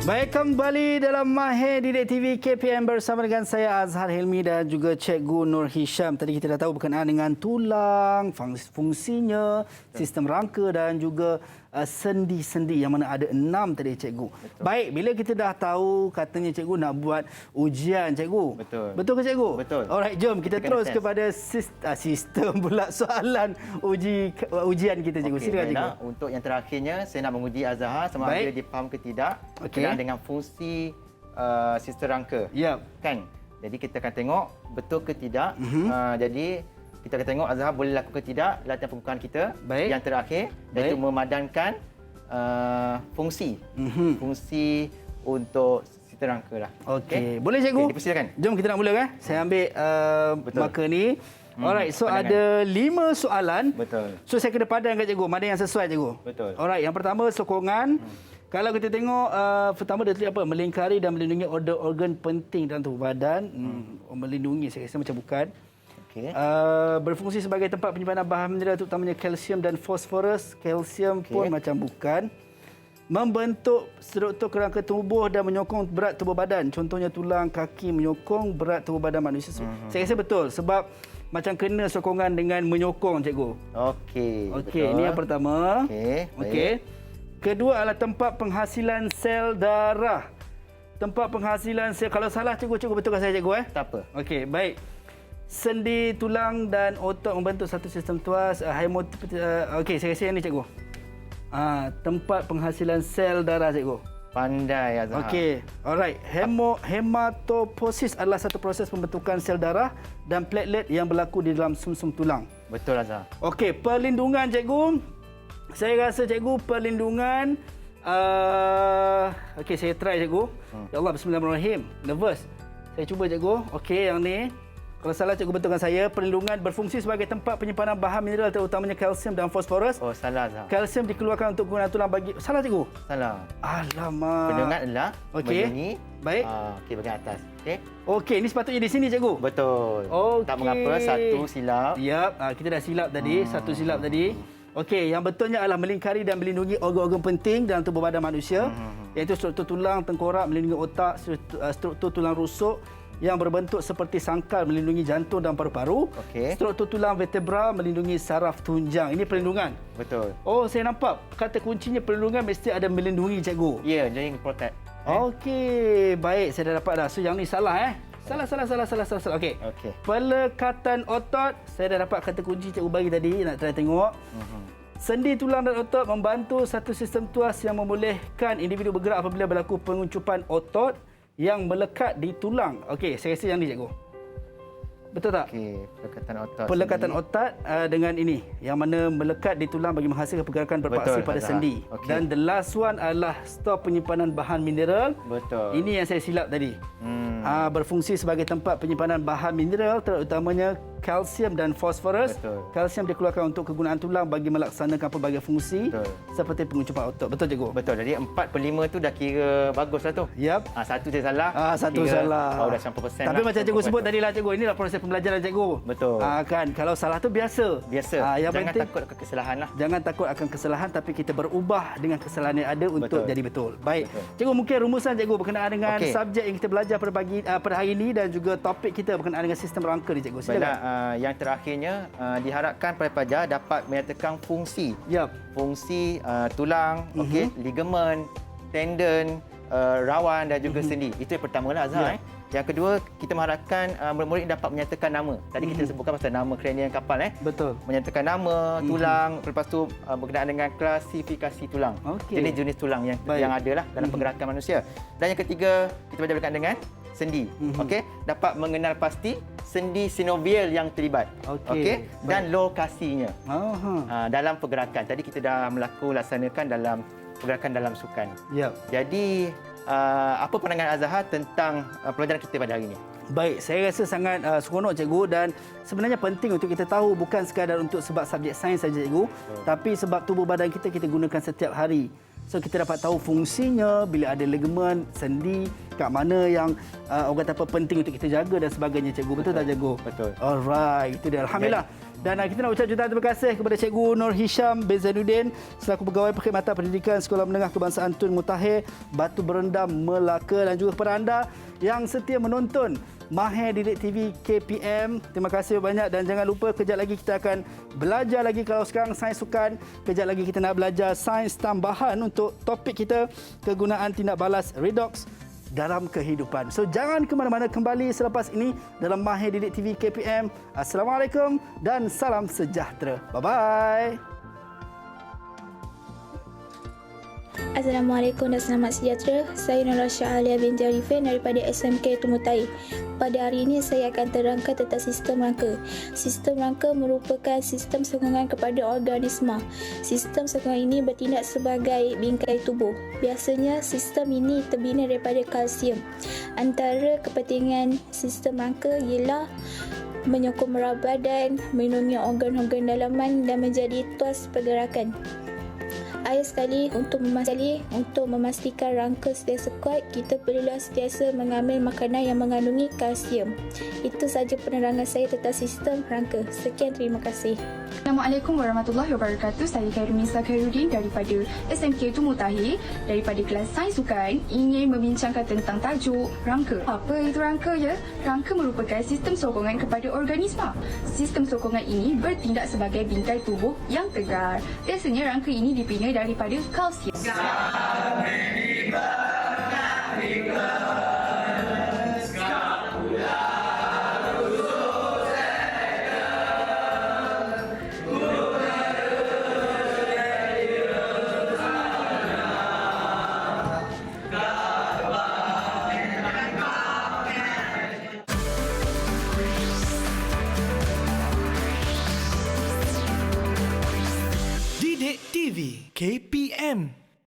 Baik, kembali dalam Mahir Didik TV KPM bersama dengan saya Azhar Hilmi dan juga Cikgu Nur Hisham. Tadi kita dah tahu berkenaan dengan tulang, fungsinya, sistem rangka dan juga sendi-sendi yang mana ada 6 tadi Cikgu. Betul. Baik, bila kita dah tahu katanya Cikgu nak buat ujian Cikgu. Betul. Betul ke Cikgu? Betul. Alright, jom kita Kita kena terus test. kepada sistem pula soalan ujian kita Cikgu. Okey, Silakan Cikgu. baiklah. Untuk yang terakhirnya, saya nak menguji Azhar sama Baik. ada dia faham ke tidak Okey. berkenaan dengan fungsi sistem rangka. Ya. Kan? Jadi kita akan tengok betul ke tidak. Jadi kita akan tengok Azhar boleh lakukan ke tidak latihan pembukaan kita. Baik. Yang terakhir, iaitu Baik. memadamkan fungsi. Fungsi untuk sistem rangka lah. Okey. Boleh Cikgu? Okey, dipersilakan. Jom kita nak mula kan? Saya ambil Betul. marker ni. Alright, so pandangan. ada 5 soalan. Betul. So saya kena padan kat Cikgu, mana yang sesuai Cikgu? Betul. Alright, yang pertama sokongan. Kalau kita tengok pertama dia tulis apa? Melingkari dan melindungi organ penting dalam tubuh badan. Melindungi saya rasa macam bukan. Okey. Berfungsi sebagai tempat penyimpanan bahan mineral terutamanya kalsium dan fosforus. Kalsium pun macam bukan. Membentuk struktur kerangka tubuh dan menyokong berat tubuh badan. Contohnya tulang kaki menyokong berat tubuh badan manusia. Saya rasa betul sebab macam kena sokongan dengan menyokong, cikgu. Okey, Ini yang pertama. Okey. Kedua adalah tempat penghasilan sel darah. Tempat penghasilan sel. Kalau salah cikgu betulkan saya, cikgu. Tak apa. Okey, baik. Sendi, tulang dan otot membentuk satu sistem tuas. Okey, saya rasa yang ni, cikgu. Tempat penghasilan sel darah, cikgu. Pandai Azhar. Okey, alright. Hematopoiesis adalah satu proses pembentukan sel darah dan platelet yang berlaku di dalam sumsum tulang. Betul Azhar. Okey, perlindungan, cikgu. Saya rasa, cikgu, perlindungan. Okey, saya try, cikgu. Ya Allah, bismillahirrahmanirrahim. Nervous. Saya cuba, cikgu. Okey, yang ni. Kalau salah, cikgu betulkan saya. Perlindungan berfungsi sebagai tempat penyimpanan bahan mineral terutamanya kalsium dan fosforus. Oh, salah Azhar. Kalsium dikeluarkan untuk kegunaan tulang bagi... Salah, cikgu? Salah. Alamak. Perlindungan adalah Okey. melindungi. Baik. Okey, bahagian atas. Okey. Okey, ini sepatutnya di sini, cikgu. Betul. Okey. Tak mengapa, satu silap. Yap, kita dah silap tadi. Satu silap tadi. Okey, yang betulnya adalah melingkari dan melindungi organ-organ penting dalam tubuh badan manusia, iaitu struktur tulang, tengkorak, melindungi otak, struktur tulang rusuk yang berbentuk seperti sangkal melindungi jantung dan paru-paru. Okey. Struktur tulang vertebra melindungi saraf tunjang. Ini perlindungan. Betul. Oh, saya nampak. Kata kuncinya perlindungan mesti ada melindungi, cikgu. Ya, jadi protect. Okey, baik. Saya dah dapat dah. So, yang ni salah, Salah. Okey. Okey. Pelekatan otot. Saya dah dapat kata kunci cikgu bagi tadi. Nak try tengok. Sendi, tulang dan otot membantu satu sistem tuas yang membolehkan individu bergerak apabila berlaku penguncupan otot yang melekat di tulang. Okey, saya rasa yang ni, cikgu. Betul tak? Okey, pelekatan otot. Pelekatan otot dengan ini yang mana melekat di tulang bagi menghasilkan pergerakan berpaksi pada Azhar. sendi. Okey. Dan the last one adalah stor penyimpanan bahan mineral. Betul. Ini yang saya silap tadi. Berfungsi sebagai tempat penyimpanan bahan mineral terutamanya kalsium dan fosforus. Betul. Kalsium dikeluarkan untuk kegunaan tulang bagi melaksanakan pelbagai fungsi. Betul. Seperti penguncupan otot. Betul, cikgu? Betul. Jadi 4/5 tu dah kira baguslah tu. Yap. Satu saya salah. Satu kira, salah. Oh, dah 90% Tapi lah. macam cikgu 90%. sebut tadi lah, cikgu. Inilah proses pembelajaran, cikgu. Betul. Kan, kalau salah tu biasa. Biasa. Yang Jangan penting, takut ke kesalahan lah. jangan takut akan kesalahan, tapi kita berubah dengan kesalahan yang ada untuk Betul. jadi betul. Baik. Betul. Cikgu, mungkin rumusan, cikgu, berkenaan dengan Okey. subjek yang kita belajar pada hari ini dan juga topik kita berkenaan dengan sistem rangka ni, cikgu. Baiklah, Silakan. yang terakhirnya diharapkan para pelajar dapat menyatakan fungsi. Yap. Fungsi tulang, okey, ligamen, tendon, rawan dan juga sendi. Itu yang pertamalah Azhar. Ya. Yang kedua, kita mengharapkan murid-murid dapat menyatakan nama. Tadi kita sebutkan pasal nama kranium kapal. Betul. Menyatakan nama, tulang, lepas tu berkenaan dengan klasifikasi tulang. Okey. Jenis-jenis tulang yang Baik. ada lah dalam pergerakan manusia. Dan yang ketiga, kita belajar berkenaan dengan sendi. Okey, dapat mengenal pasti sendi sinovial yang terlibat. Okey. Dan lokasinya Aha. dalam pergerakan. Tadi kita dah laksanakan dalam pergerakan dalam sukan. Yap. Jadi apa pandangan Azhar tentang pelajaran kita pada hari ini? Baik, saya rasa sangat seronok, cikgu, dan sebenarnya penting untuk kita tahu bukan sekadar untuk sebab subjek sains saja, cikgu, tapi sebab tubuh badan kita gunakan setiap hari. So kita dapat tahu fungsinya, bila ada ligamen, sendi, kat mana yang orang kata apa penting untuk kita jaga dan sebagainya, cikgu. Betul tak, cikgu? Betul. Alright, itu dia. Alhamdulillah. Dan kita nak ucap jutaan terima kasih kepada Cikgu Nur Hisham bin Zainuddin selaku Pegawai Perkhidmatan Pendidikan Sekolah Menengah Kebangsaan Tun Mutahir, Batu Berendam, Melaka, dan juga kepada anda yang setia menonton Mahir Didik TV KPM. Terima kasih banyak dan jangan lupa kejap lagi kita akan belajar lagi. Kalau sekarang sains sukan, kejap lagi kita nak belajar sains tambahan untuk topik kita, kegunaan tindak balas redox dalam kehidupan. So jangan ke mana-mana, kembali selepas ini dalam Mahir Didik TV KPM. Assalamualaikum dan salam sejahtera. Bye-bye. Assalamualaikum dan selamat sejahtera. Saya Nurul Syahlia binti Arifin daripada SMK Tumutai. Pada hari ini saya akan terangkan tentang sistem rangka. Sistem rangka merupakan sistem sokongan kepada organisma. Sistem sokongan ini bertindak sebagai bingkai tubuh. Biasanya sistem ini terbina daripada kalsium. Antara kepentingan sistem rangka ialah menyokong meraba badan, melindungi organ-organ dalaman dan menjadi tuas pergerakan. Akhir sekali, untuk memastikan rangka sentiasa kuat, kita perlulah sentiasa mengambil makanan yang mengandungi kalsium. Itu sahaja penerangan saya tentang sistem rangka. Sekian, terima kasih. Assalamualaikum warahmatullahi wabarakatuh. Saya Khairunisa Khairuddin daripada SMK Tumutahi, daripada kelas Sains Sukan, ingin membincangkan tentang tajuk rangka. Apa itu rangka ya? Rangka merupakan sistem sokongan kepada organisma. Sistem sokongan ini bertindak sebagai bingkai tubuh yang tegar. Biasanya rangka ini dibina daripada kalsium. Didik TV KPM